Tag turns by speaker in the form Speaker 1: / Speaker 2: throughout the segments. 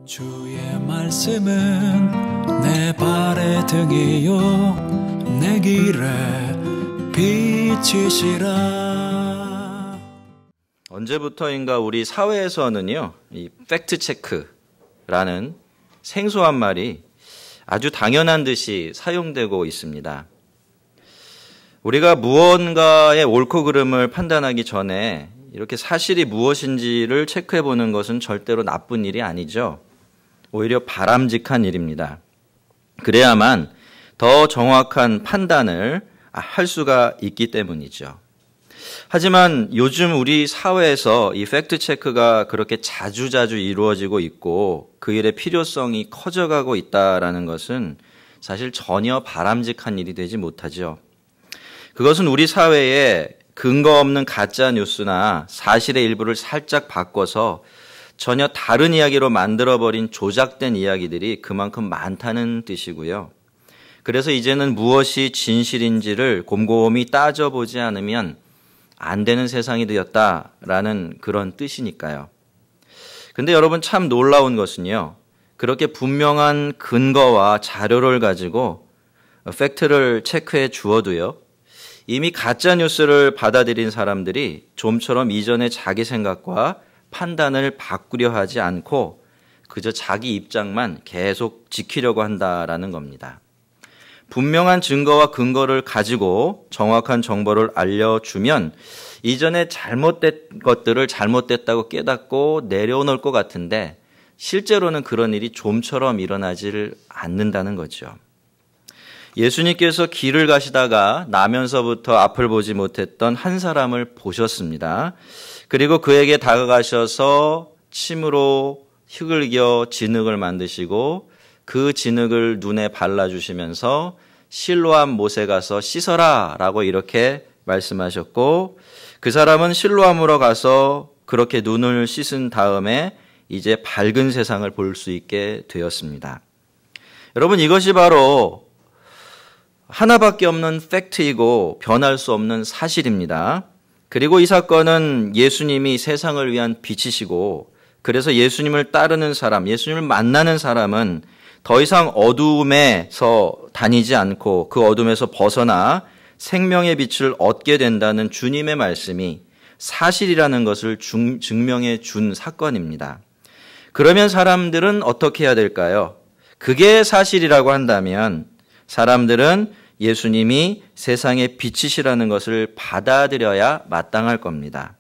Speaker 1: 주의 말씀은 내 발의 등이요 내 길에 빛이시라.
Speaker 2: 언제부터인가 우리 사회에서는요, 이 팩트 체크라는 생소한 말이 아주 당연한 듯이 사용되고 있습니다. 우리가 무언가의 옳고 그름을 판단하기 전에 이렇게 사실이 무엇인지를 체크해 보는 것은 절대로 나쁜 일이 아니죠. 오히려 바람직한 일입니다. 그래야만 더 정확한 판단을 할 수가 있기 때문이죠. 하지만 요즘 우리 사회에서 이 팩트 체크가 그렇게 자주자주 이루어지고 있고 그 일의 필요성이 커져가고 있다는 것은 사실 전혀 바람직한 일이 되지 못하죠. 그것은 우리 사회에 근거 없는 가짜 뉴스나 사실의 일부를 살짝 바꿔서 전혀 다른 이야기로 만들어버린 조작된 이야기들이 그만큼 많다는 뜻이고요. 그래서 이제는 무엇이 진실인지를 곰곰이 따져보지 않으면 안 되는 세상이 되었다라는 그런 뜻이니까요. 근데 여러분 참 놀라운 것은요. 그렇게 분명한 근거와 자료를 가지고 팩트를 체크해 주어도요. 이미 가짜뉴스를 받아들인 사람들이 좀처럼 이전의 자기 생각과 판단을 바꾸려 하지 않고 그저 자기 입장만 계속 지키려고 한다라는 겁니다. 분명한 증거와 근거를 가지고 정확한 정보를 알려주면 이전에 잘못된 것들을 잘못됐다고 깨닫고 내려놓을 것 같은데 실제로는 그런 일이 좀처럼 일어나지를 않는다는 거죠. 예수님께서 길을 가시다가 나면서부터 앞을 보지 못했던 한 사람을 보셨습니다. 그리고 그에게 다가가셔서 침으로 흙을 이겨 진흙을 만드시고 그 진흙을 눈에 발라주시면서 실로암 못에 가서 씻어라 라고 이렇게 말씀하셨고 그 사람은 실로암으로 가서 그렇게 눈을 씻은 다음에 이제 밝은 세상을 볼 수 있게 되었습니다. 여러분 이것이 바로 하나밖에 없는 팩트이고 변할 수 없는 사실입니다. 그리고 이 사건은 예수님이 세상을 위한 빛이시고 그래서 예수님을 따르는 사람, 예수님을 만나는 사람은 더 이상 어둠에서 다니지 않고 그 어둠에서 벗어나 생명의 빛을 얻게 된다는 주님의 말씀이 사실이라는 것을 증명해 준 사건입니다. 그러면 사람들은 어떻게 해야 될까요? 그게 사실이라고 한다면 사람들은 예수님이 세상의 빛이시라는 것을 받아들여야 마땅할 겁니다.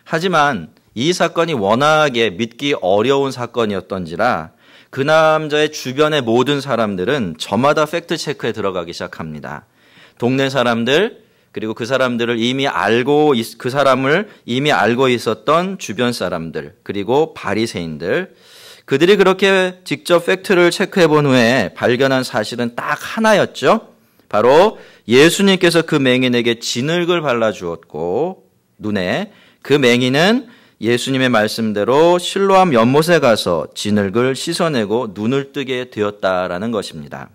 Speaker 2: 하지만 이 사건이 워낙에 믿기 어려운 사건이었던지라 그 남자의 주변의 모든 사람들은 저마다 팩트 체크에 들어가기 시작합니다. 동네 사람들 그리고 그 사람들을 이미 알고 그 사람을 이미 알고 있었던 주변 사람들 그리고 바리새인들 그들이 그렇게 직접 팩트를 체크해 본 후에 발견한 사실은 딱 하나였죠. 바로 예수님께서 그 맹인에게 진흙을 발라주었고 눈에 그 맹인은 예수님의 말씀대로 실로암 연못에 가서 진흙을 씻어내고 눈을 뜨게 되었다라는 것입니다.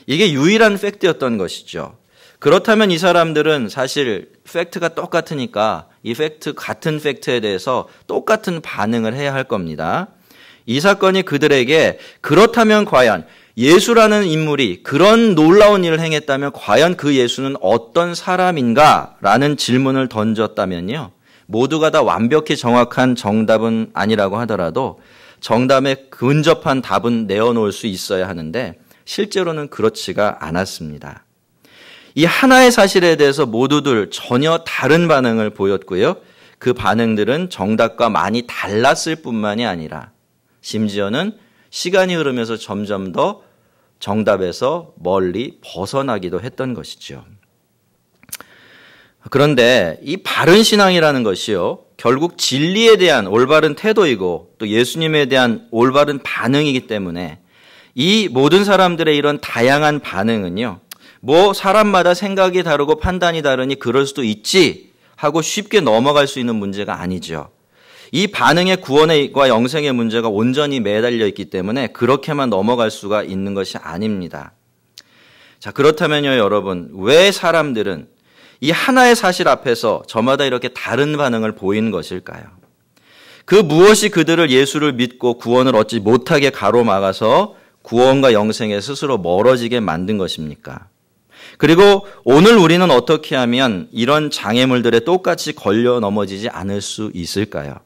Speaker 2: 이게 유일한 팩트였던 것이죠. 그렇다면 이 사람들은 사실 팩트가 똑같으니까 이 같은 팩트에 대해서 똑같은 반응을 해야 할 겁니다. 이 사건이 그들에게 그렇다면 과연 예수라는 인물이 그런 놀라운 일을 행했다면 과연 그 예수는 어떤 사람인가라는 질문을 던졌다면요. 모두가 다 완벽히 정확한 정답은 아니라고 하더라도 정답에 근접한 답은 내어놓을 수 있어야 하는데 실제로는 그렇지가 않았습니다. 이 하나의 사실에 대해서 모두들 전혀 다른 반응을 보였고요. 그 반응들은 정답과 많이 달랐을 뿐만이 아니라 심지어는 시간이 흐르면서 점점 더 정답에서 멀리 벗어나기도 했던 것이죠. 그런데 이 바른 신앙이라는 것이요. 결국 진리에 대한 올바른 태도이고 또 예수님에 대한 올바른 반응이기 때문에 이 모든 사람들의 이런 다양한 반응은요. 뭐 사람마다 생각이 다르고 판단이 다르니 그럴 수도 있지 하고 쉽게 넘어갈 수 있는 문제가 아니죠. 이 반응의 구원과 영생의 문제가 온전히 매달려 있기 때문에 그렇게만 넘어갈 수가 있는 것이 아닙니다. 자, 그렇다면요, 여러분, 왜 사람들은 이 하나의 사실 앞에서 저마다 이렇게 다른 반응을 보이는 것일까요? 그 무엇이 그들을 예수를 믿고 구원을 얻지 못하게 가로막아서 구원과 영생에 스스로 멀어지게 만든 것입니까? 그리고 오늘 우리는 어떻게 하면 이런 장애물들에 똑같이 걸려 넘어지지 않을 수 있을까요?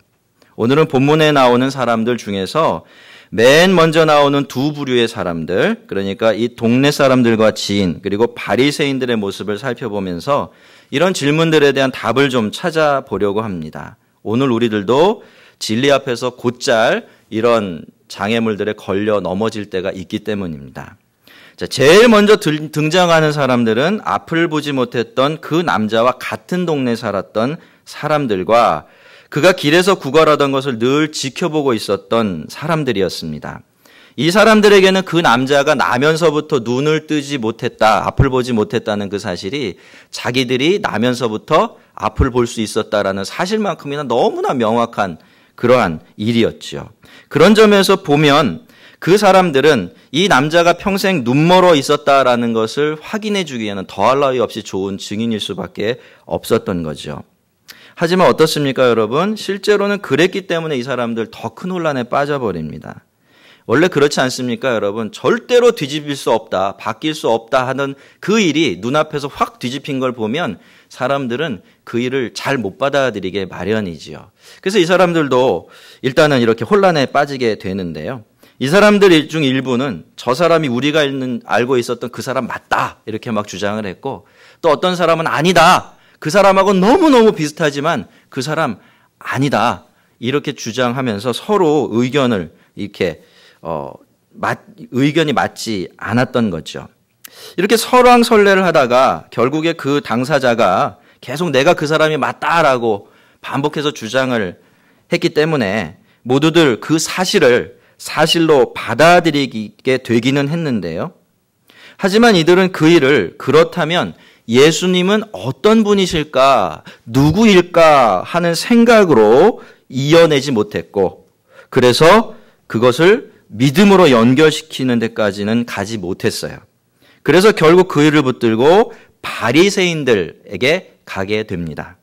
Speaker 2: 오늘은 본문에 나오는 사람들 중에서 맨 먼저 나오는 두 부류의 사람들, 그러니까 이 동네 사람들과 지인, 그리고 바리새인들의 모습을 살펴보면서 이런 질문들에 대한 답을 좀 찾아보려고 합니다. 오늘 우리들도 진리 앞에서 곧잘 이런 장애물들에 걸려 넘어질 때가 있기 때문입니다. 자, 제일 먼저 등장하는 사람들은 앞을 보지 못했던 그 남자와 같은 동네에 살았던 사람들과 그가 길에서 구걸하던 것을 늘 지켜보고 있었던 사람들이었습니다. 이 사람들에게는 그 남자가 나면서부터 눈을 뜨지 못했다, 앞을 보지 못했다는 그 사실이 자기들이 나면서부터 앞을 볼 수 있었다라는 사실만큼이나 너무나 명확한 그러한 일이었죠. 그런 점에서 보면 그 사람들은 이 남자가 평생 눈멀어 있었다라는 것을 확인해 주기에는 더할 나위 없이 좋은 증인일 수밖에 없었던 거죠. 하지만 어떻습니까, 여러분? 실제로는 그랬기 때문에 이 사람들 더 큰 혼란에 빠져버립니다. 원래 그렇지 않습니까, 여러분? 절대로 뒤집힐 수 없다, 바뀔 수 없다 하는 그 일이 눈앞에서 확 뒤집힌 걸 보면 사람들은 그 일을 잘 못 받아들이게 마련이지요. 그래서 이 사람들도 일단은 이렇게 혼란에 빠지게 되는데요. 이 사람들 중 일부는 저 사람이 우리가 알고 있었던 그 사람 맞다, 이렇게 막 주장을 했고, 또 어떤 사람은 아니다, 그 사람하고 너무너무 비슷하지만 그 사람 아니다, 이렇게 주장하면서 서로 의견을 이렇게 의견이 맞지 않았던 거죠. 이렇게 설왕설래를 하다가 결국에 그 당사자가 계속 내가 그 사람이 맞다라고 반복해서 주장을 했기 때문에 모두들 그 사실을 사실로 받아들이게 되기는 했는데요. 하지만 이들은 그 일을 그렇다면 예수님은 어떤 분이실까, 누구일까 하는 생각으로 이어내지 못했고, 그래서 그것을 믿음으로 연결시키는 데까지는 가지 못했어요. 그래서 결국 그 일을 붙들고 바리새인들에게 가게 됩니다.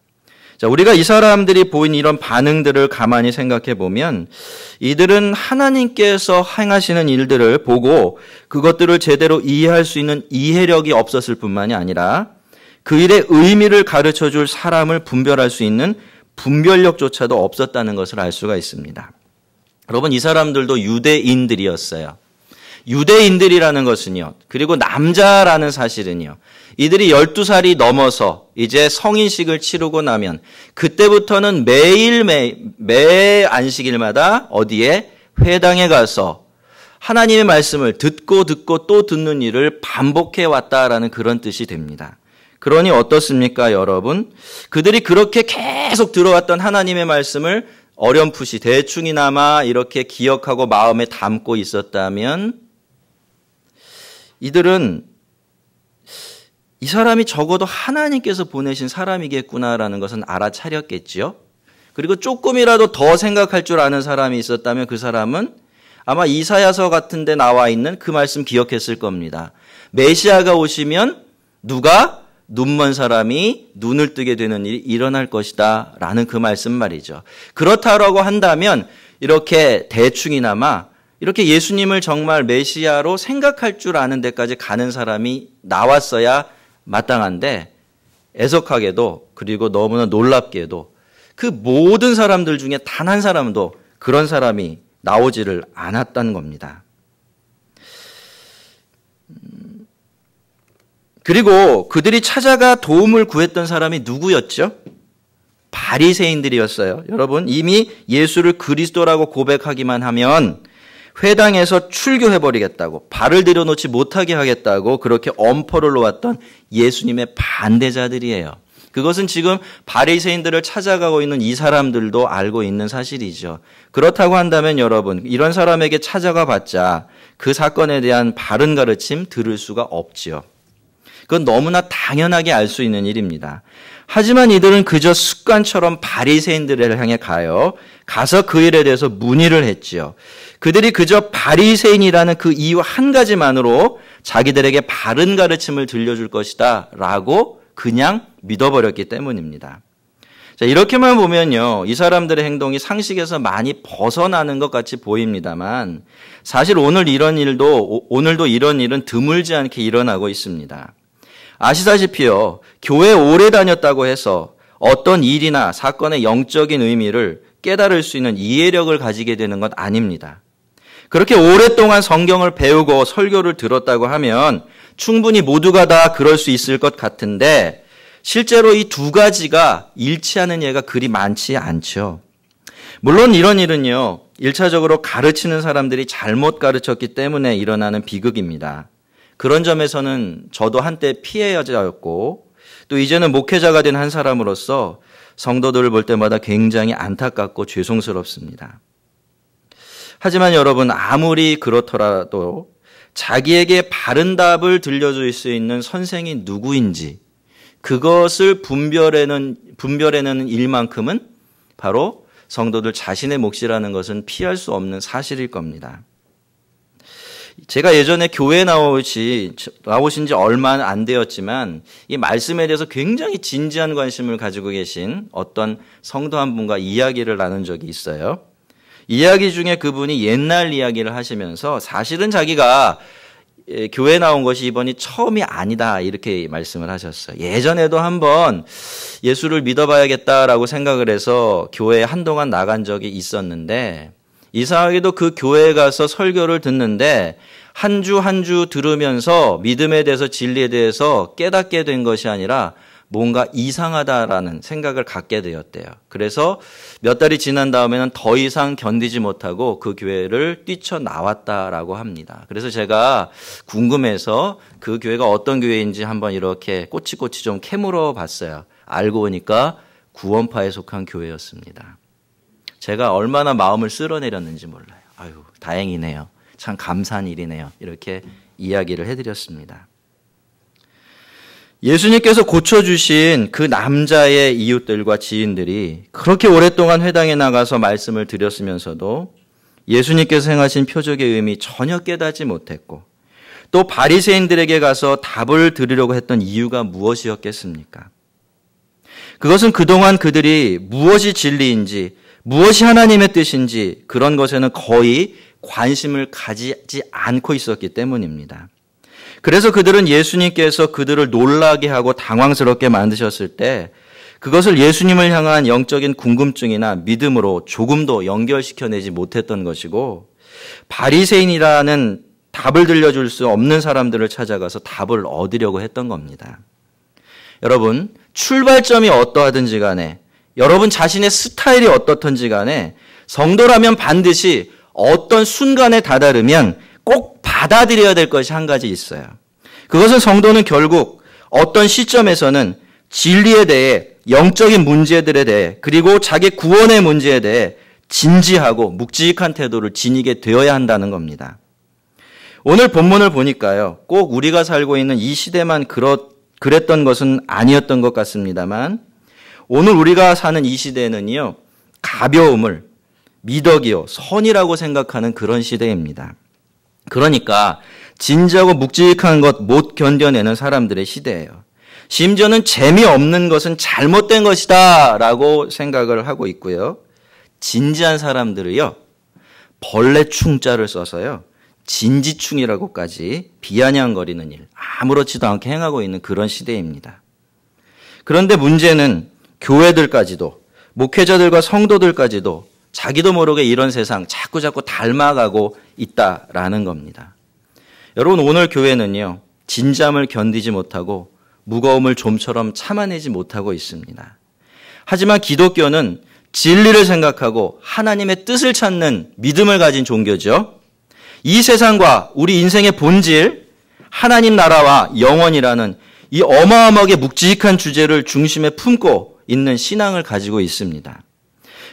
Speaker 2: 자, 우리가 이 사람들이 보인 이런 반응들을 가만히 생각해 보면 이들은 하나님께서 행하시는 일들을 보고 그것들을 제대로 이해할 수 있는 이해력이 없었을 뿐만이 아니라 그 일의 의미를 가르쳐 줄 사람을 분별할 수 있는 분별력조차도 없었다는 것을 알 수가 있습니다. 여러분, 이 사람들도 유대인들이었어요. 유대인들이라는 것은요, 그리고 남자라는 사실은요, 이들이 12살이 넘어서 이제 성인식을 치르고 나면 그때부터는 매 안식일마다 어디에 회당에 가서 하나님의 말씀을 듣고 또 듣는 일을 반복해 왔다라는 그런 뜻이 됩니다. 그러니 어떻습니까, 여러분? 그들이 그렇게 계속 들어왔던 하나님의 말씀을 어렴풋이 대충이나마 이렇게 기억하고 마음에 담고 있었다면 이들은 이 사람이 적어도 하나님께서 보내신 사람이겠구나라는 것은 알아차렸겠지요. 그리고 조금이라도 더 생각할 줄 아는 사람이 있었다면 그 사람은 아마 이사야서 같은 데 나와 있는 그 말씀 기억했을 겁니다. 메시아가 오시면 누가 눈먼 사람이 눈을 뜨게 되는 일이 일어날 것이다 라는 그 말씀 말이죠. 그렇다라고 한다면 이렇게 대충이나마 이렇게 예수님을 정말 메시아로 생각할 줄 아는 데까지 가는 사람이 나왔어야 마땅한데 애석하게도 그리고 너무나 놀랍게도 그 모든 사람들 중에 단 한 사람도 그런 사람이 나오지를 않았다는 겁니다. 그리고 그들이 찾아가 도움을 구했던 사람이 누구였죠? 바리새인들이었어요. 여러분, 이미 예수를 그리스도라고 고백하기만 하면 회당에서 출교해버리겠다고, 발을 들여놓지 못하게 하겠다고 그렇게 엄포를 놓았던 예수님의 반대자들이에요. 그것은 지금 바리새인들을 찾아가고 있는 이 사람들도 알고 있는 사실이죠. 그렇다고 한다면 여러분, 이런 사람에게 찾아가 봤자 그 사건에 대한 바른 가르침 들을 수가 없지요. 그건 너무나 당연하게 알 수 있는 일입니다. 하지만 이들은 그저 습관처럼 바리새인들을 향해 가서 그 일에 대해서 문의를 했지요. 그들이 그저 바리새인이라는 그 이유 한 가지만으로 자기들에게 바른 가르침을 들려줄 것이다 라고 그냥 믿어버렸기 때문입니다. 자, 이렇게만 보면요, 이 사람들의 행동이 상식에서 많이 벗어나는 것 같이 보입니다만 사실 오늘도 이런 일은 드물지 않게 일어나고 있습니다. 아시다시피요, 교회 오래 다녔다고 해서 어떤 일이나 사건의 영적인 의미를 깨달을 수 있는 이해력을 가지게 되는 것 아닙니다. 그렇게 오랫동안 성경을 배우고 설교를 들었다고 하면 충분히 모두가 다 그럴 수 있을 것 같은데 실제로 이 두 가지가 일치하는 예가 그리 많지 않죠. 물론 이런 일은요, 1차적으로 가르치는 사람들이 잘못 가르쳤기 때문에 일어나는 비극입니다. 그런 점에서는 저도 한때 피해자였고 또 이제는 목회자가 된 한 사람으로서 성도들을 볼 때마다 굉장히 안타깝고 죄송스럽습니다. 하지만 여러분, 아무리 그렇더라도 자기에게 바른 답을 들려줄 수 있는 선생이 누구인지 그것을 분별해내는 일만큼은 바로 성도들 자신의 몫이라는 것은 피할 수 없는 사실일 겁니다. 제가 예전에 교회에 나오신 지 얼마 안 되었지만 이 말씀에 대해서 굉장히 진지한 관심을 가지고 계신 어떤 성도 한 분과 이야기를 나눈 적이 있어요. 이야기 중에 그분이 옛날 이야기를 하시면서 사실은 자기가 교회에 나온 것이 이번이 처음이 아니다 이렇게 말씀을 하셨어요. 예전에도 한번 예수를 믿어봐야겠다라고 생각을 해서 교회에 한동안 나간 적이 있었는데 이상하게도 그 교회에 가서 설교를 듣는데 한 주 한 주 들으면서 믿음에 대해서 진리에 대해서 깨닫게 된 것이 아니라 뭔가 이상하다라는 생각을 갖게 되었대요. 그래서 몇 달이 지난 다음에는 더 이상 견디지 못하고 그 교회를 뛰쳐나왔다라고 합니다. 그래서 제가 궁금해서 그 교회가 어떤 교회인지 한번 이렇게 꼬치꼬치 좀 캐물어 봤어요. 알고 보니까 구원파에 속한 교회였습니다. 제가 얼마나 마음을 쓸어내렸는지 몰라요. 아유, 다행이네요. 참 감사한 일이네요. 이렇게 이야기를 해드렸습니다. 예수님께서 고쳐주신 그 남자의 이웃들과 지인들이 그렇게 오랫동안 회당에 나가서 말씀을 드렸으면서도 예수님께서 행하신 표적의 의미 전혀 깨닫지 못했고 또 바리새인들에게 가서 답을 들으려고 했던 이유가 무엇이었겠습니까? 그것은 그동안 그들이 무엇이 진리인지 무엇이 하나님의 뜻인지 그런 것에는 거의 관심을 가지지 않고 있었기 때문입니다. 그래서 그들은 예수님께서 그들을 놀라게 하고 당황스럽게 만드셨을 때 그것을 예수님을 향한 영적인 궁금증이나 믿음으로 조금도 연결시켜내지 못했던 것이고 바리새인이라는 답을 들려줄 수 없는 사람들을 찾아가서 답을 얻으려고 했던 겁니다. 여러분, 출발점이 어떠하든지 간에 여러분 자신의 스타일이 어떻든지 간에 성도라면 반드시 어떤 순간에 다다르면 꼭 받아들여야 될 것이 한 가지 있어요. 그것은 성도는 결국 어떤 시점에서는 진리에 대해, 영적인 문제들에 대해, 그리고 자기 구원의 문제에 대해 진지하고 묵직한 태도를 지니게 되어야 한다는 겁니다. 오늘 본문을 보니까요, 꼭 우리가 살고 있는 이 시대만 그랬던 것은 아니었던 것 같습니다만 오늘 우리가 사는 이 시대는요, 가벼움을 미덕이요, 선이라고 생각하는 그런 시대입니다. 그러니까 진지하고 묵직한 것 못 견뎌내는 사람들의 시대예요. 심지어는 재미없는 것은 잘못된 것이다 라고 생각을 하고 있고요. 진지한 사람들을요, 벌레 충자를 써서요, 진지충이라고까지 비아냥거리는 일, 아무렇지도 않게 행하고 있는 그런 시대입니다. 그런데 문제는 교회들까지도, 목회자들과 성도들까지도 자기도 모르게 이런 세상 자꾸 닮아가고 있다라는 겁니다. 여러분, 오늘 교회는요, 진잠을 견디지 못하고 무거움을 좀처럼 참아내지 못하고 있습니다. 하지만 기독교는 진리를 생각하고 하나님의 뜻을 찾는 믿음을 가진 종교죠. 이 세상과 우리 인생의 본질, 하나님 나라와 영원이라는 이 어마어마하게 묵직한 주제를 중심에 품고 있는 신앙을 가지고 있습니다.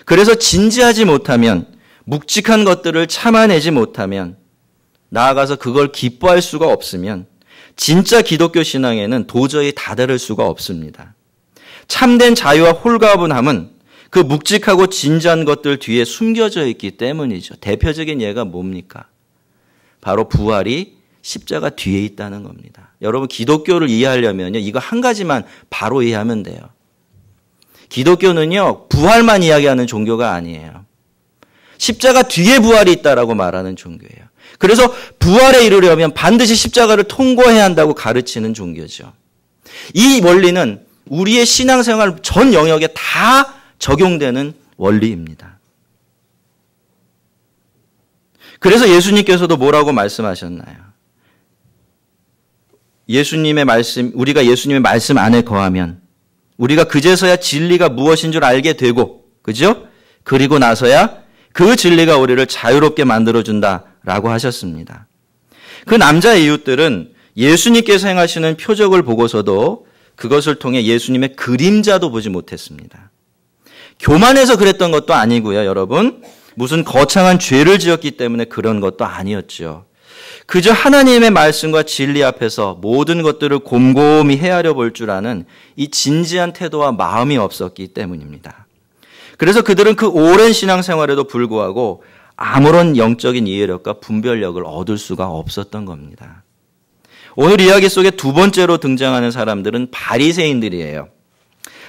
Speaker 2: 그래서 진지하지 못하면, 묵직한 것들을 참아내지 못하면, 나아가서 그걸 기뻐할 수가 없으면 진짜 기독교 신앙에는 도저히 다다를 수가 없습니다. 참된 자유와 홀가분함은 그 묵직하고 진지한 것들 뒤에 숨겨져 있기 때문이죠. 대표적인 예가 뭡니까? 바로 부활이 십자가 뒤에 있다는 겁니다. 여러분, 기독교를 이해하려면요, 이거 한 가지만 바로 이해하면 돼요. 기독교는요, 부활만 이야기하는 종교가 아니에요. 십자가 뒤에 부활이 있다라고 말하는 종교예요. 그래서 부활에 이르려면 반드시 십자가를 통과해야 한다고 가르치는 종교죠. 이 원리는 우리의 신앙생활 전 영역에 다 적용되는 원리입니다. 그래서 예수님께서도 뭐라고 말씀하셨나요? 예수님의 말씀, 우리가 예수님의 말씀 안에 거하면 우리가 그제서야 진리가 무엇인 줄 알게 되고, 그죠? 그리고 나서야 그 진리가 우리를 자유롭게 만들어준다라고 하셨습니다. 그 남자의 이웃들은 예수님께서 행하시는 표적을 보고서도 그것을 통해 예수님의 그림자도 보지 못했습니다. 교만해서 그랬던 것도 아니고요, 여러분. 무슨 거창한 죄를 지었기 때문에 그런 것도 아니었죠. 그저 하나님의 말씀과 진리 앞에서 모든 것들을 곰곰이 헤아려 볼 줄 아는 이 진지한 태도와 마음이 없었기 때문입니다. 그래서 그들은 그 오랜 신앙생활에도 불구하고 아무런 영적인 이해력과 분별력을 얻을 수가 없었던 겁니다. 오늘 이야기 속에 두 번째로 등장하는 사람들은 바리새인들이에요.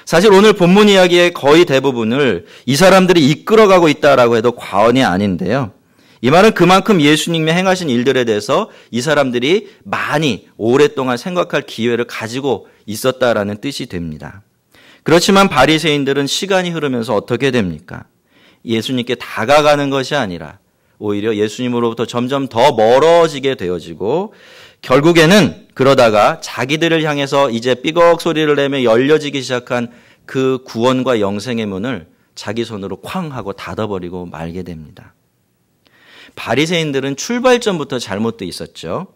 Speaker 2: 사실 오늘 본문 이야기의 거의 대부분을 이 사람들이 이끌어가고 있다라고 해도 과언이 아닌데요. 이 말은 그만큼 예수님이 행하신 일들에 대해서 이 사람들이 많이 오랫동안 생각할 기회를 가지고 있었다라는 뜻이 됩니다. 그렇지만 바리새인들은 시간이 흐르면서 어떻게 됩니까? 예수님께 다가가는 것이 아니라 오히려 예수님으로부터 점점 더 멀어지게 되어지고 결국에는 그러다가 자기들을 향해서 이제 삐걱 소리를 내며 열려지기 시작한 그 구원과 영생의 문을 자기 손으로 쾅 하고 닫아버리고 말게 됩니다. 바리새인들은 출발점부터 잘못돼 있었죠.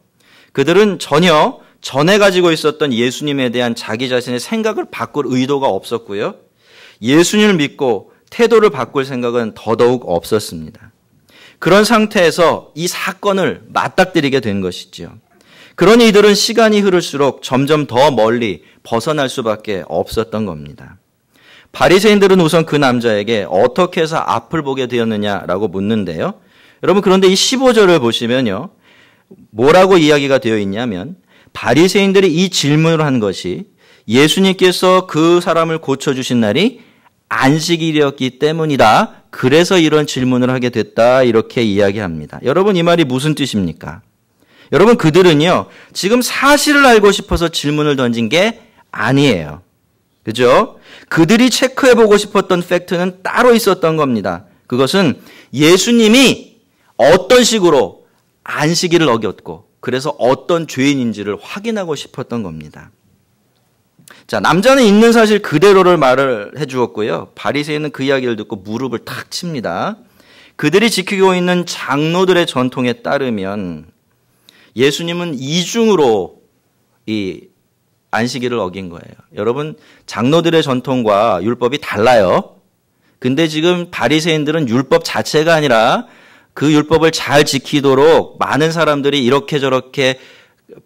Speaker 2: 그들은 전혀 전에 가지고 있었던 예수님에 대한 자기 자신의 생각을 바꿀 의도가 없었고요. 예수님을 믿고 태도를 바꿀 생각은 더더욱 없었습니다. 그런 상태에서 이 사건을 맞닥뜨리게 된 것이죠. 그러니 이들은 시간이 흐를수록 점점 더 멀리 벗어날 수밖에 없었던 겁니다. 바리새인들은 우선 그 남자에게 어떻게 해서 앞을 보게 되었느냐라고 묻는데요. 여러분 그런데 이 15절을 보시면요. 뭐라고 이야기가 되어 있냐면 바리새인들이 이 질문을 한 것이 예수님께서 그 사람을 고쳐주신 날이 안식일이었기 때문이다. 그래서 이런 질문을 하게 됐다. 이렇게 이야기합니다. 여러분 이 말이 무슨 뜻입니까? 여러분 그들은요. 지금 사실을 알고 싶어서 질문을 던진 게 아니에요. 그죠? 그들이 체크해보고 싶었던 팩트는 따로 있었던 겁니다. 그것은 예수님이 어떤 식으로 안식일을 어겼고 그래서 어떤 죄인인지를 확인하고 싶었던 겁니다. 자, 남자는 있는 사실 그대로를 말을 해주었고요. 바리새인은 그 이야기를 듣고 무릎을 탁 칩니다. 그들이 지키고 있는 장로들의 전통에 따르면 예수님은 이중으로 이 안식일을 어긴 거예요. 여러분 장로들의 전통과 율법이 달라요. 근데 지금 바리새인들은 율법 자체가 아니라 그 율법을 잘 지키도록 많은 사람들이 이렇게 저렇게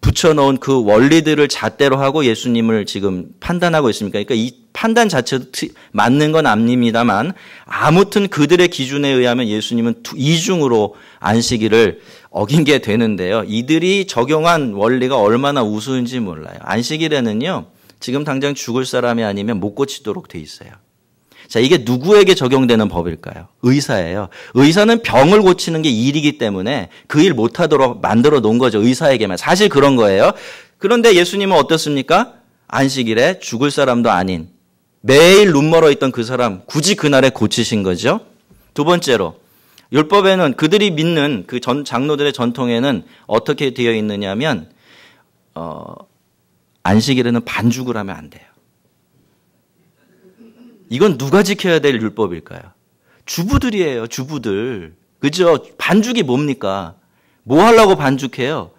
Speaker 2: 붙여놓은 그 원리들을 잣대로 하고 예수님을 지금 판단하고 있습니까? 그러니까 이 판단 자체도 맞는 건 아닙니다만 아무튼 그들의 기준에 의하면 예수님은 이중으로 안식일을 어긴 게 되는데요. 이들이 적용한 원리가 얼마나 우스운지 몰라요. 안식일에는요. 지금 당장 죽을 사람이 아니면 못 고치도록 돼 있어요. 자, 이게 누구에게 적용되는 법일까요? 의사예요. 의사는 병을 고치는 게 일이기 때문에 그 일 못하도록 만들어 놓은 거죠. 의사에게만. 사실 그런 거예요. 그런데 예수님은 어떻습니까? 안식일에 죽을 사람도 아닌 매일 눈 멀어 있던 그 사람 굳이 그날에 고치신 거죠. 두 번째로 율법에는 그들이 믿는 그 장로들의 전통에는 어떻게 되어 있느냐면 안식일에는 반죽을 하면 안 돼요. 이건 누가 지켜야 될 율법일까요? 주부들이에요. 주부들. 그죠? 반죽이 뭡니까? 뭐 하려고 반죽해요?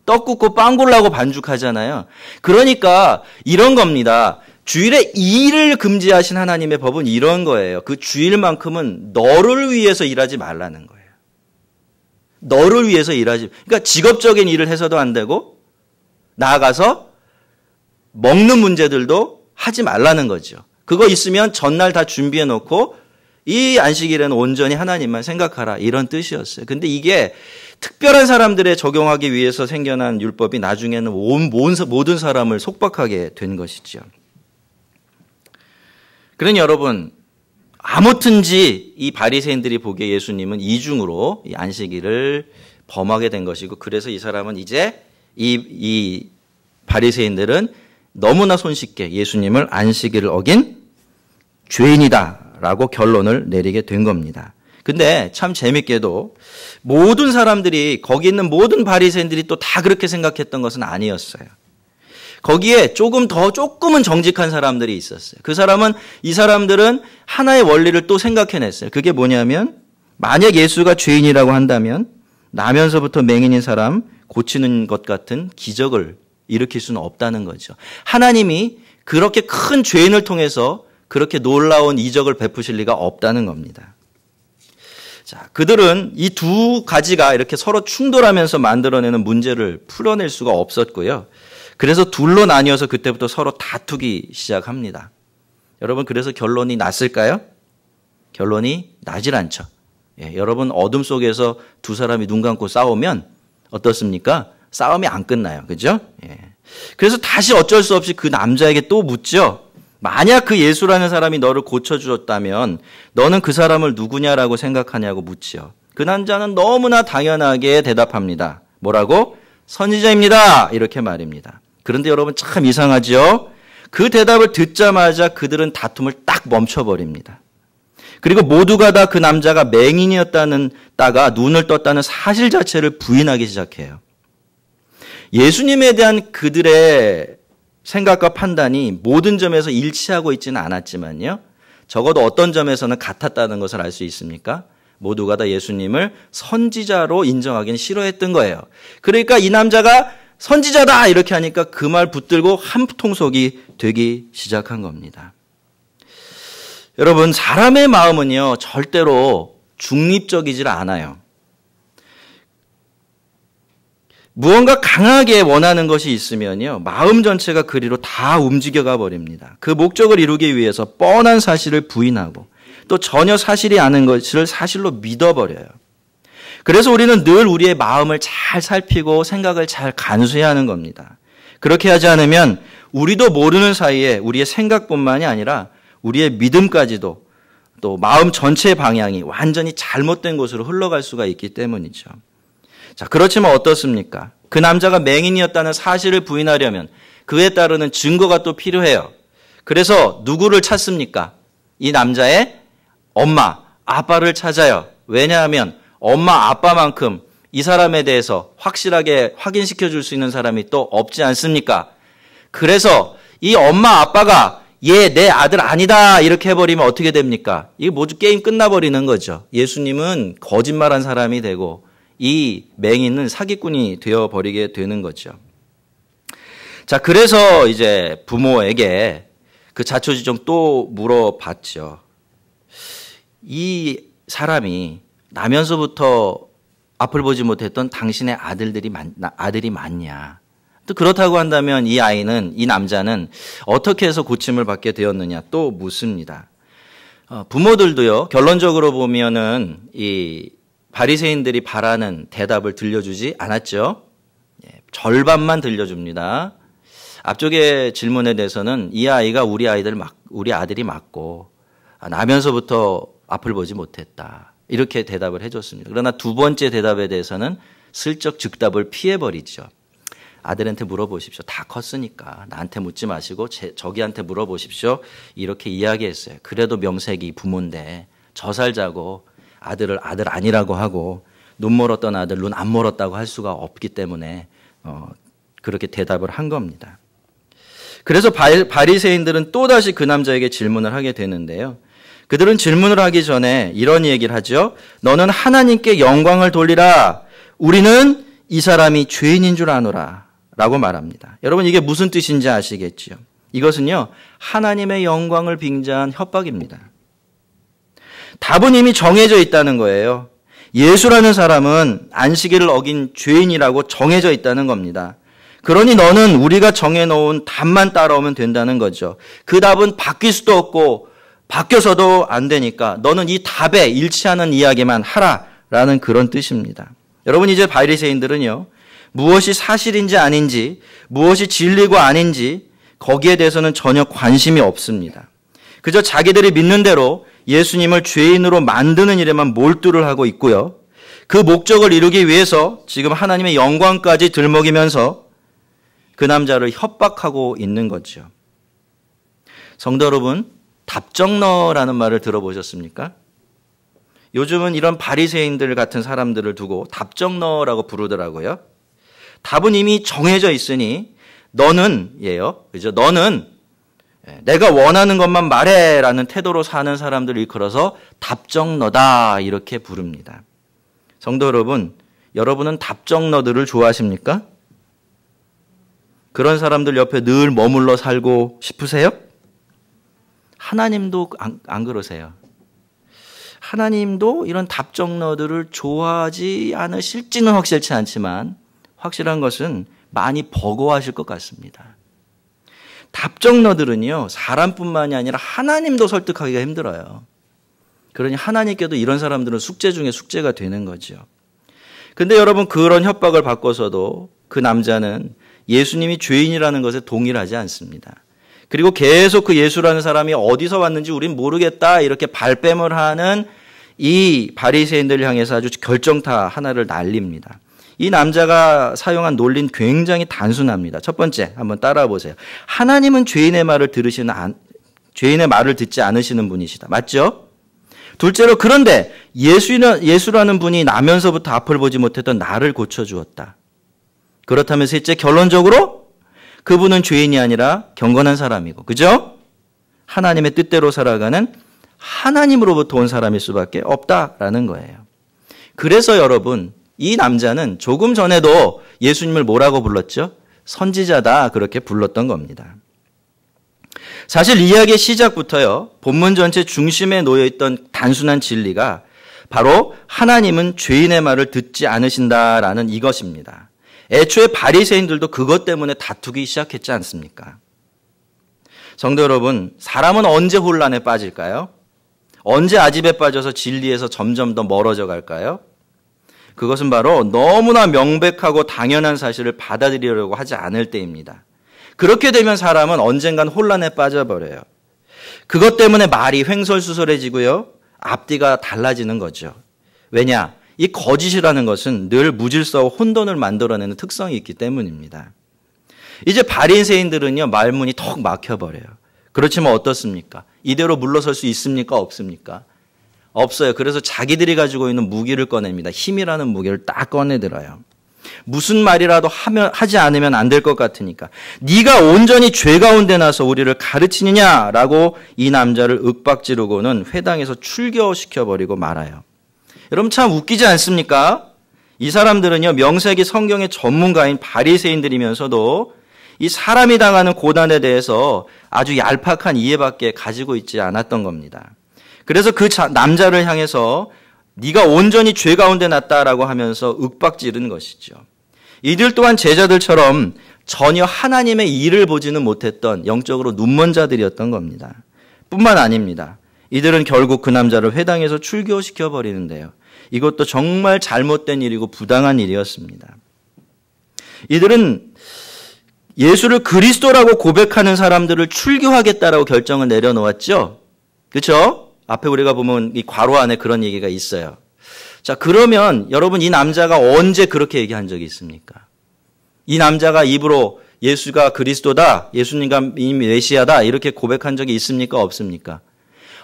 Speaker 2: 떡 굽고 빵 굴라고 반죽하잖아요. 그러니까 이런 겁니다. 주일에 일을 금지하신 하나님의 법은 이런 거예요. 그 주일만큼은 너를 위해서 일하지 말라는 거예요. 너를 위해서 일하지. 그러니까 직업적인 일을 해서도 안 되고 나아가서 먹는 문제들도 하지 말라는 거죠. 그거 있으면 전날 다 준비해 놓고 이 안식일에는 온전히 하나님만 생각하라 이런 뜻이었어요. 근데 이게 특별한 사람들에 적용하기 위해서 생겨난 율법이 나중에는 모든 사람을 속박하게 된 것이죠. 그러니 여러분, 아무튼지 이 바리새인들이 보기에 예수님은 이중으로 이 안식일을 범하게 된 것이고, 그래서 이 사람은 이제 이 바리새인들은 너무나 손쉽게 예수님을 안식일을 어긴 죄인이다라고 결론을 내리게 된 겁니다. 근데 참 재밌게도 모든 사람들이, 거기 있는 모든 바리새인들이 또 다 그렇게 생각했던 것은 아니었어요. 거기에 조금은 정직한 사람들이 있었어요. 이 사람들은 하나의 원리를 또 생각해냈어요. 그게 뭐냐면, 만약 예수가 죄인이라고 한다면 나면서부터 맹인인 사람 고치는 것 같은 기적을 일으킬 수는 없다는 거죠. 하나님이 그렇게 큰 죄인을 통해서 그렇게 놀라운 이적을 베푸실 리가 없다는 겁니다. 자, 그들은 이 두 가지가 이렇게 서로 충돌하면서 만들어내는 문제를 풀어낼 수가 없었고요. 그래서 둘로 나뉘어서 그때부터 서로 다투기 시작합니다. 여러분, 그래서 결론이 났을까요? 결론이 나질 않죠. 여러분, 어둠 속에서 두 사람이 눈 감고 싸우면 어떻습니까? 싸움이 안 끝나요. 그죠? 그래서 다시 어쩔 수 없이 그 남자에게 또 묻죠. 만약 그 예수라는 사람이 너를 고쳐주었다면 너는 그 사람을 누구냐라고 생각하냐고 묻지요. 그 남자는 너무나 당연하게 대답합니다. 뭐라고? 선지자입니다. 이렇게 말입니다. 그런데 여러분, 참 이상하죠? 그 대답을 듣자마자 그들은 다툼을 딱 멈춰버립니다. 그리고 모두가 다 그 남자가 맹인이었다가 눈을 떴다는 사실 자체를 부인하기 시작해요. 예수님에 대한 그들의 생각과 판단이 모든 점에서 일치하고 있지는 않았지만요, 적어도 어떤 점에서는 같았다는 것을 알 수 있습니까? 모두가 다 예수님을 선지자로 인정하기는 싫어했던 거예요. 그러니까 이 남자가 선지자다 이렇게 하니까 그 말 붙들고 한통속이 되기 시작한 겁니다. 여러분, 사람의 마음은요, 절대로 중립적이질 않아요. 무언가 강하게 원하는 것이 있으면요, 마음 전체가 그리로 다 움직여가 버립니다. 그 목적을 이루기 위해서 뻔한 사실을 부인하고 또 전혀 사실이 아닌 것을 사실로 믿어버려요. 그래서 우리는 늘 우리의 마음을 잘 살피고 생각을 잘 간수해야 하는 겁니다. 그렇게 하지 않으면 우리도 모르는 사이에 우리의 생각뿐만이 아니라 우리의 믿음까지도 또 마음 전체의 방향이 완전히 잘못된 곳으로 흘러갈 수가 있기 때문이죠. 자, 그렇지만 어떻습니까? 그 남자가 맹인이었다는 사실을 부인하려면 그에 따르는 증거가 또 필요해요. 그래서 누구를 찾습니까? 이 남자의 엄마, 아빠를 찾아요. 왜냐하면 엄마, 아빠만큼 이 사람에 대해서 확실하게 확인시켜 줄 수 있는 사람이 또 없지 않습니까? 그래서 이 엄마, 아빠가 얘 내 아들 아니다 이렇게 해버리면 어떻게 됩니까? 이게 모두 게임 끝나버리는 거죠. 예수님은 거짓말한 사람이 되고 이 맹인은 사기꾼이 되어버리게 되는 거죠. 자, 그래서 이제 부모에게 그 자초지종 또 물어봤죠. 이 사람이 나면서부터 앞을 보지 못했던 당신의 아들이 맞냐? 또 그렇다고 한다면 이 남자는 어떻게 해서 고침을 받게 되었느냐 또 묻습니다. 부모들도요, 결론적으로 보면은 이 바리새인들이 바라는 대답을 들려주지 않았죠. 절반만 들려줍니다. 앞쪽의 질문에 대해서는 이 아이가 우리 아들이 맞고 나면서부터 앞을 보지 못했다. 이렇게 대답을 해줬습니다. 그러나 두 번째 대답에 대해서는 슬쩍 즉답을 피해버리죠. 아들한테 물어보십시오. 다 컸으니까 나한테 묻지 마시고 저기한테 물어보십시오. 이렇게 이야기했어요. 그래도 명색이 부모인데 저 살자고 아들을 아들 아니라고 하고 눈 멀었던 아들 눈 안 멀었다고 할 수가 없기 때문에 그렇게 대답을 한 겁니다. 그래서 바리새인들은 또다시 그 남자에게 질문을 하게 되는데요. 그들은 질문을 하기 전에 이런 얘기를 하죠. 너는 하나님께 영광을 돌리라. 우리는 이 사람이 죄인인 줄 아노라. 라고 말합니다. 여러분, 이게 무슨 뜻인지 아시겠지요? 이것은요, 하나님의 영광을 빙자한 협박입니다. 답은 이미 정해져 있다는 거예요. 예수라는 사람은 안식일을 어긴 죄인이라고 정해져 있다는 겁니다. 그러니 너는 우리가 정해놓은 답만 따라오면 된다는 거죠. 그 답은 바뀔 수도 없고 바뀌어서도 안 되니까 너는 이 답에 일치하는 이야기만 하라라는 그런 뜻입니다. 여러분, 이제 바리새인들은요, 무엇이 사실인지 아닌지, 무엇이 진리고 아닌지 거기에 대해서는 전혀 관심이 없습니다. 그저 자기들이 믿는 대로 예수님을 죄인으로 만드는 일에만 몰두를 하고 있고요. 그 목적을 이루기 위해서 지금 하나님의 영광까지 들먹이면서 그 남자를 협박하고 있는 거죠. 성도 여러분, 답정너라는 말을 들어보셨습니까? 요즘은 이런 바리새인들 같은 사람들을 두고 답정너라고 부르더라고요. 답은 이미 정해져 있으니 너는 예요. 그죠? 너는 내가 원하는 것만 말해라는 태도로 사는 사람들을 일컬어서 답정너다 이렇게 부릅니다. 성도 여러분, 여러분은 답정너들을 좋아하십니까? 그런 사람들 옆에 늘 머물러 살고 싶으세요? 하나님도 안 그러세요. 하나님도 이런 답정너들을 좋아하지 않으실지는 확실치 않지만 확실한 것은 많이 버거워하실 것 같습니다. 답정너들은요, 사람뿐만이 아니라 하나님도 설득하기가 힘들어요. 그러니 하나님께도 이런 사람들은 숙제 중에 숙제가 되는 거죠. 근데 여러분, 그런 협박을 받고서도 그 남자는 예수님이 죄인이라는 것에 동일하지 않습니다. 그리고 계속 그 예수라는 사람이 어디서 왔는지 우린 모르겠다 이렇게 발뺌을 하는 이 바리새인들을 향해서 아주 결정타 하나를 날립니다. 이 남자가 사용한 논리는 굉장히 단순합니다. 첫 번째, 한번 따라와 보세요. 하나님은 죄인의 말을 듣지 않으시는 분이시다. 맞죠? 둘째로, 그런데 예수라는 분이 나면서부터 앞을 보지 못했던 나를 고쳐주었다. 그렇다면 셋째, 결론적으로 그분은 죄인이 아니라 경건한 사람이고, 그죠? 하나님의 뜻대로 살아가는 하나님으로부터 온 사람일 수밖에 없다라는 거예요. 그래서 여러분, 이 남자는 조금 전에도 예수님을 뭐라고 불렀죠? 선지자다, 그렇게 불렀던 겁니다. 사실 이야기의 시작부터요, 본문 전체 중심에 놓여있던 단순한 진리가 바로 하나님은 죄인의 말을 듣지 않으신다라는 이것입니다. 애초에 바리새인들도 그것 때문에 다투기 시작했지 않습니까? 성도 여러분, 사람은 언제 혼란에 빠질까요? 언제 아집에 빠져서 진리에서 점점 더 멀어져 갈까요? 그것은 바로 너무나 명백하고 당연한 사실을 받아들이려고 하지 않을 때입니다. 그렇게 되면 사람은 언젠간 혼란에 빠져버려요. 그것 때문에 말이 횡설수설해지고요, 앞뒤가 달라지는 거죠. 왜냐? 이 거짓이라는 것은 늘 무질서와 혼돈을 만들어내는 특성이 있기 때문입니다. 이제 바리새인들은요, 말문이 턱 막혀버려요. 그렇지만 어떻습니까? 이대로 물러설 수 있습니까? 없습니까? 없어요. 그래서 자기들이 가지고 있는 무기를 꺼냅니다. 힘이라는 무기를 딱 꺼내들어요. 무슨 말이라도 하지 않으면 안 될 것 같으니까. 네가 온전히 죄 가운데 나서 우리를 가르치느냐라고 이 남자를 윽박지르고는 회당에서 출교시켜버리고 말아요. 여러분, 참 웃기지 않습니까? 이 사람들은요, 명색이 성경의 전문가인 바리새인들이면서도 이 사람이 당하는 고난에 대해서 아주 얄팍한 이해밖에 가지고 있지 않았던 겁니다. 그래서 그 남자를 향해서 네가 온전히 죄 가운데 났다라고 하면서 윽박지른 것이죠. 이들 또한 제자들처럼 전혀 하나님의 일을 보지는 못했던 영적으로 눈먼 자들이었던 겁니다. 뿐만 아닙니다. 이들은 결국 그 남자를 회당에서 출교시켜 버리는데요. 이것도 정말 잘못된 일이고 부당한 일이었습니다. 이들은 예수를 그리스도라고 고백하는 사람들을 출교하겠다라고 결정을 내려놓았죠. 그렇죠? 앞에 우리가 보면 이 괄호 안에 그런 얘기가 있어요. 자, 그러면 여러분, 이 남자가 언제 그렇게 얘기한 적이 있습니까? 이 남자가 입으로 예수가 그리스도다, 예수님과 이미 메시아다 이렇게 고백한 적이 있습니까? 없습니까?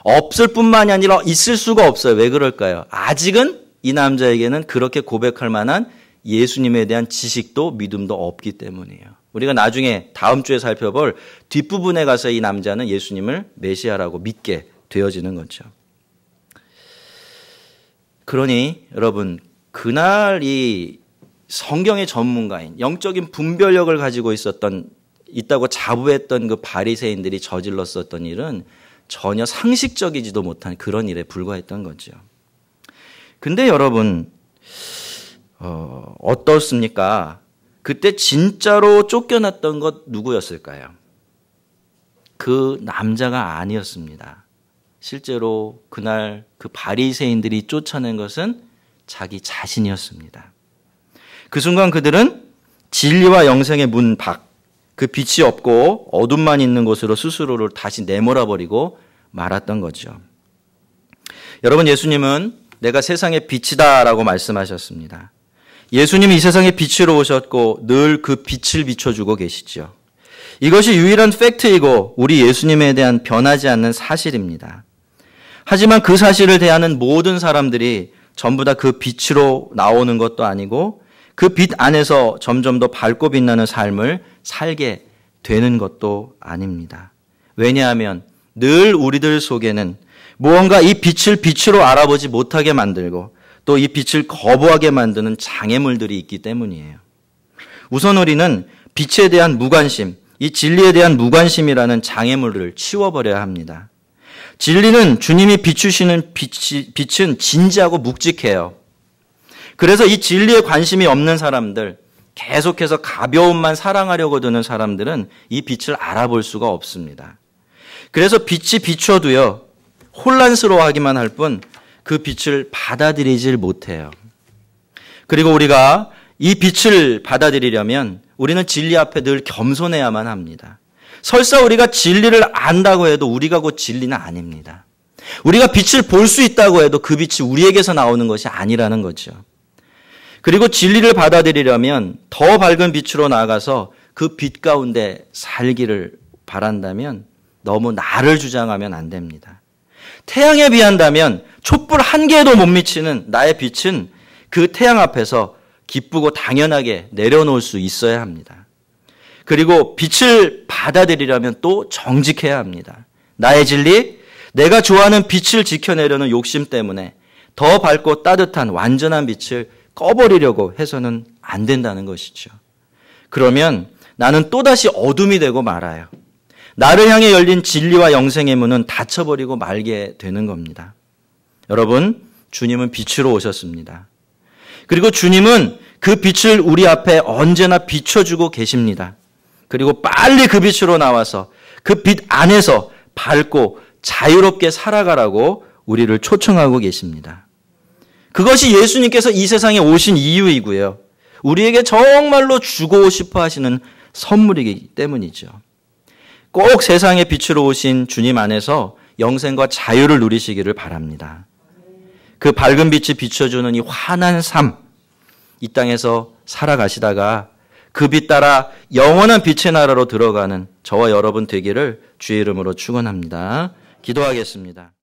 Speaker 2: 없을 뿐만이 아니라 있을 수가 없어요. 왜 그럴까요? 아직은 이 남자에게는 그렇게 고백할 만한 예수님에 대한 지식도 믿음도 없기 때문이에요. 우리가 나중에 다음 주에 살펴볼 뒷부분에 가서 이 남자는 예수님을 메시아라고 믿게 되어지는 거죠. 그러니 여러분, 그날 이 성경의 전문가인 영적인 분별력을 가지고 있다고 자부했던 그 바리새인들이 저질렀었던 일은 전혀 상식적이지도 못한 그런 일에 불과했던 거죠. 근데 여러분, 어떻습니까? 그때 진짜로 쫓겨났던 것 누구였을까요? 그 남자가 아니었습니다. 실제로 그날 그 바리새인들이 쫓아낸 것은 자기 자신이었습니다. 그 순간 그들은 진리와 영생의 문 밖, 그 빛이 없고 어둠만 있는 곳으로 스스로를 다시 내몰아버리고 말았던 거죠. 여러분, 예수님은 내가 세상의 빛이다라고 말씀하셨습니다. 예수님이 이 세상에 빛으로 오셨고 늘 그 빛을 비춰주고 계시죠. 이것이 유일한 팩트이고 우리 예수님에 대한 변하지 않는 사실입니다. 하지만 그 사실을 대하는 모든 사람들이 전부 다 그 빛으로 나오는 것도 아니고 그 빛 안에서 점점 더 밝고 빛나는 삶을 살게 되는 것도 아닙니다. 왜냐하면 늘 우리들 속에는 무언가 이 빛을 빛으로 알아보지 못하게 만들고 또 이 빛을 거부하게 만드는 장애물들이 있기 때문이에요. 우선 우리는 빛에 대한 무관심, 이 진리에 대한 무관심이라는 장애물을 치워버려야 합니다. 진리는 주님이 비추시는 빛은 진지하고 묵직해요. 그래서 이 진리에 관심이 없는 사람들, 계속해서 가벼움만 사랑하려고 드는 사람들은 이 빛을 알아볼 수가 없습니다. 그래서 빛이 비춰도요, 혼란스러워하기만 할 뿐 그 빛을 받아들이질 못해요. 그리고 우리가 이 빛을 받아들이려면 우리는 진리 앞에 늘 겸손해야만 합니다. 설사 우리가 진리를 안다고 해도 우리가 곧 진리는 아닙니다. 우리가 빛을 볼 수 있다고 해도 그 빛이 우리에게서 나오는 것이 아니라는 거죠. 그리고 진리를 받아들이려면 더 밝은 빛으로 나아가서 그 빛 가운데 살기를 바란다면 너무 나를 주장하면 안 됩니다. 태양에 비한다면 촛불 한 개에도 못 미치는 나의 빛은 그 태양 앞에서 기쁘고 당연하게 내려놓을 수 있어야 합니다. 그리고 빛을 받아들이려면 또 정직해야 합니다. 나의 진리, 내가 좋아하는 빛을 지켜내려는 욕심 때문에 더 밝고 따뜻한 완전한 빛을 꺼버리려고 해서는 안 된다는 것이죠. 그러면 나는 또다시 어둠이 되고 말아요. 나를 향해 열린 진리와 영생의 문은 닫혀버리고 말게 되는 겁니다. 여러분, 주님은 빛으로 오셨습니다. 그리고 주님은 그 빛을 우리 앞에 언제나 비춰주고 계십니다. 그리고 빨리 그 빛으로 나와서 그 빛 안에서 밝고 자유롭게 살아가라고 우리를 초청하고 계십니다. 그것이 예수님께서 이 세상에 오신 이유이고요. 우리에게 정말로 주고 싶어 하시는 선물이기 때문이죠. 꼭 세상의 빛으로 오신 주님 안에서 영생과 자유를 누리시기를 바랍니다. 그 밝은 빛이 비춰주는 이 환한 삶, 이 땅에서 살아가시다가 그 빛 따라 영원한 빛의 나라로 들어가는 저와 여러분 되기를 주의 이름으로 축원합니다. 기도하겠습니다.